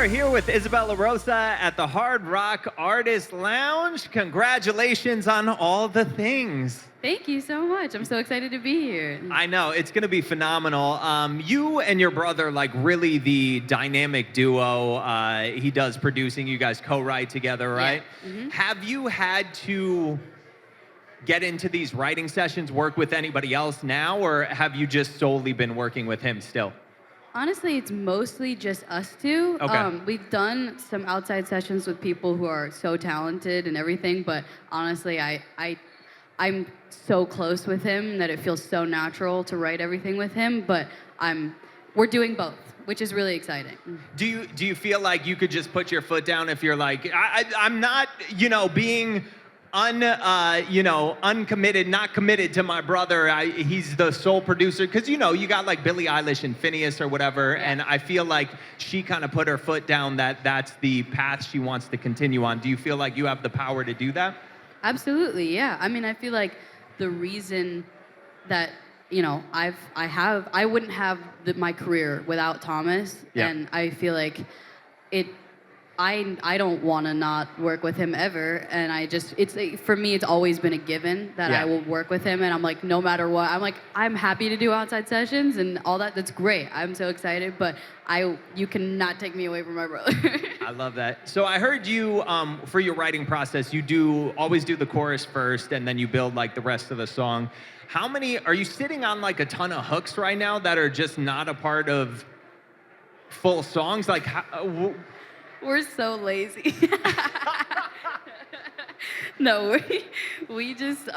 are here with Isabel LaRosa at the Hard Rock Artist Lounge. Congratulations on all the things. Thank you so much. I'm so excited to be here. I know, it's going to be phenomenal. You and your brother, like really the dynamic duo. He does producing. You guys co-write together, right? Yeah. Mm-hmm. Have you had to get into these writing sessions, work with anybody else now, or have you just solely been working with him still? Honestly, it's mostly just us two. Okay. We've done some outside sessions with people who are so talented and everything, but honestly, I'm so close with him that it feels so natural to write everything with him. But we're doing both, which is really exciting. Do you feel like you could just put your foot down if you're like, I'm not, being uncommitted, not committed to my brother. He's the sole producer. Because, you got like Billie Eilish and Phineas or whatever. Yeah. And I feel like she kind of put her foot down that's the path she wants to continue on. Do you feel like you have the power to do that? Absolutely, yeah. I mean, I feel like the reason that I wouldn't have my career without Thomas, Yeah. and I feel like I don't want to not work with him ever, and for me it's always been a given that Yeah. I will work with him, and I'm like, no matter what, I'm happy to do outside sessions and all that. That's great. I'm so excited, but you cannot take me away from my brother. I love that. So I heard you, for your writing process, you always do the chorus first, and then you build like the rest of the song. How many, are you sitting on like a ton of hooks right now that are just not a part of full songs? Like, We're so lazy. No, we just,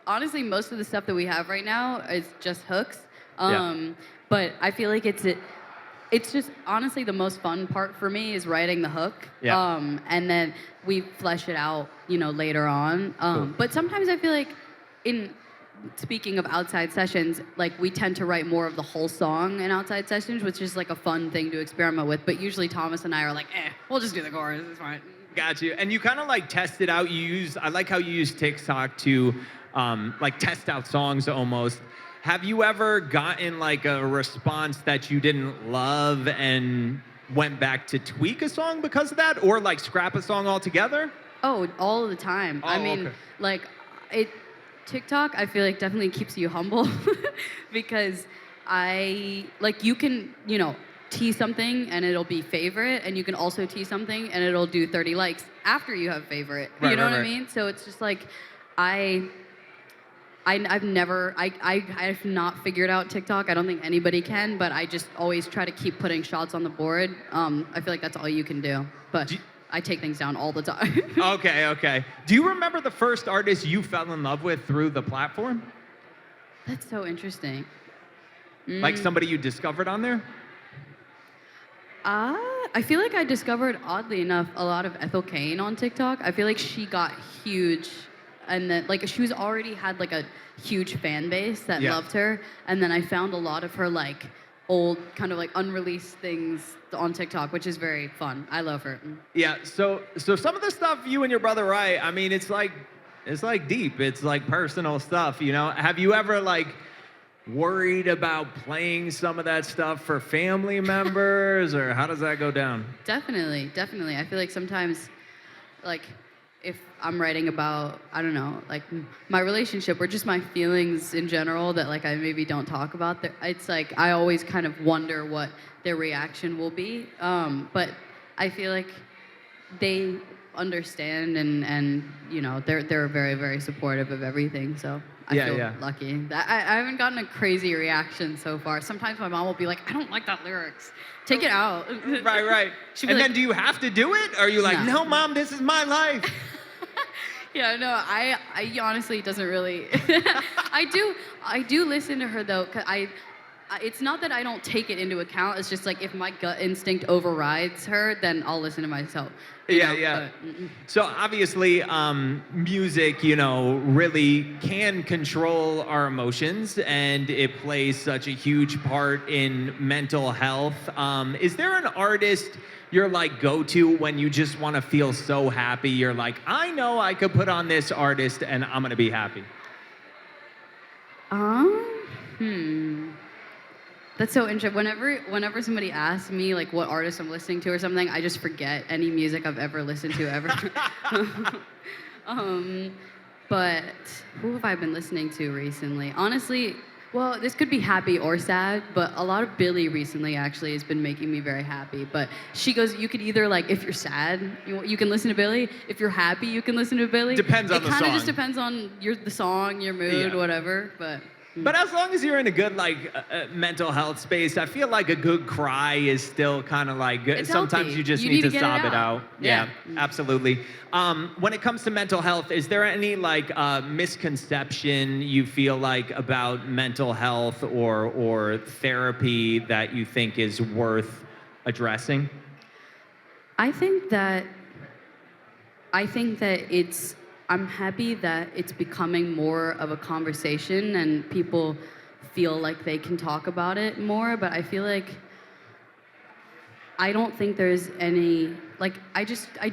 honestly, most of the stuff that we have right now is just hooks. But I feel like it's just, honestly, the most fun part for me is writing the hook. Yeah. And then we flesh it out, later on. Cool. But sometimes I feel like speaking of outside sessions, like we tend to write more of the whole song in outside sessions, which is like a fun thing to experiment with. But usually Thomas and I are like, we'll just do the chorus, it's fine. Got you. And you kind of like test it out. I like how you use TikTok to like test out songs almost. Have you ever gotten like a response that you didn't love and went back to tweak a song because of that, or like scrap a song altogether? Oh, all the time. Oh, I mean, okay. TikTok, I feel like definitely keeps you humble because you can, tee something and it'll be favorite, and you can also tee something and it'll do 30 likes after you have favorite. Right, you know right, what I right. mean? So it's just like, I've not figured out TikTok. I don't think anybody can, but I just always try to keep putting shots on the board. I feel like that's all you can do. But I take things down all the time. Okay. Do you remember the first artist you fell in love with through the platform? That's so interesting. Like somebody you discovered on there? I feel like I discovered, oddly enough, a lot of Ethel Kane on TikTok. I feel like she got huge, and then she was already had like a huge fan base that Yeah. loved her, and then I found a lot of her like old kind of like unreleased things on TikTok, which is very fun. I love her. Yeah, so some of the stuff you and your brother write, I mean, it's like deep. It's like personal stuff, Have you ever like worried about playing some of that stuff for family members, or how does that go down? Definitely. I feel like sometimes, like, if I'm writing about, I don't know, like my relationship or just my feelings in general that like I maybe don't talk about, it's like I always kind of wonder what their reaction will be. But I feel like they understand and they're very, very supportive of everything. So I feel lucky. I haven't gotten a crazy reaction so far. Sometimes my mom will be like, I don't like that lyrics. Take it out. Right. And then do you have to do it? Or are you like, no, Mom, this is my life? Yeah, no, I honestly doesn't really. I do listen to her though, 'cause it's not that I don't take it into account. It's just like if my gut instinct overrides her, then I'll listen to myself. Yeah. So obviously, music, really can control our emotions, and it plays such a huge part in mental health. Is there an artist you're like go-to when you just want to feel so happy? You're like, I know I could put on this artist and I'm gonna be happy. That's so interesting. Whenever somebody asks me like what artist I'm listening to or something, I just forget any music I've ever listened to ever. But who have I been listening to recently? Honestly, well, this could be happy or sad, but a lot of Billie recently actually has been making me very happy. But she goes, you could either like, if you're sad, you can listen to Billie. If you're happy, you can listen to Billie. Depends on the It kind of song. just depends on the song, your mood, Yeah. whatever. But as long as you're in a good mental health space, I feel like a good cry is still kind of like good. It's Sometimes healthy. you just You need need to to get sob it it out. out. Yeah, Yeah. absolutely. When it comes to mental health, is there any misconception you feel like about mental health or therapy that you think is worth addressing? I think that I'm happy that it's becoming more of a conversation and people feel like they can talk about it more, but I feel like I don't think there's any I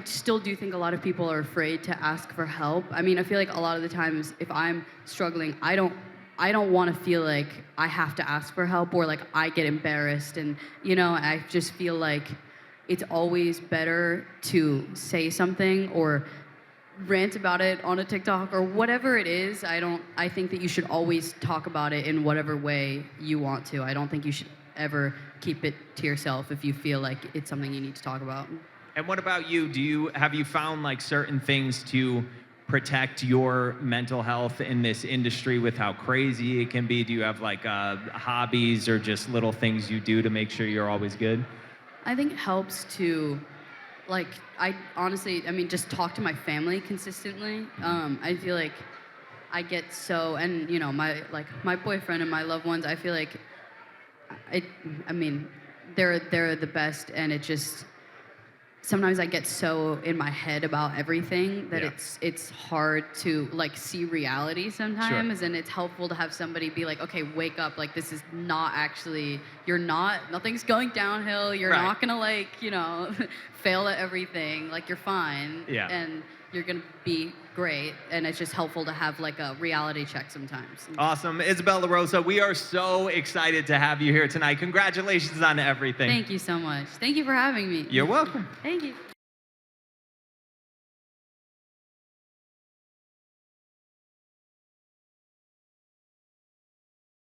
still do think a lot of people are afraid to ask for help. I mean, I feel like a lot of the times if I'm struggling, I don't want to feel like I have to ask for help or like I get embarrassed, and I just feel like it's always better to say something or rant about it on a TikTok or whatever it is. I think that you should always talk about it in whatever way you want to. I don't think you should ever keep it to yourself if you feel like it's something you need to talk about. And what about you? Have you found like certain things to protect your mental health in this industry with how crazy it can be? Do you have hobbies or just little things you do to make sure you're always good? I think it helps to I honestly, just talk to my family consistently. I feel like I get so, and my boyfriend and my loved ones, I feel like they're the best, and it just, sometimes I get so in my head about everything that Yeah. it's hard to see reality sometimes. Sure. And it's helpful to have somebody be like, okay, wake up, this is not actually, nothing's going downhill, you're Right. not gonna fail at everything, you're fine. Yeah. And you're gonna be great, and it's just helpful to have a reality check sometimes. Awesome. Isabel LaRosa, we are so excited to have you here tonight. Congratulations on everything. Thank you so much. Thank you for having me. You're welcome. Thank you.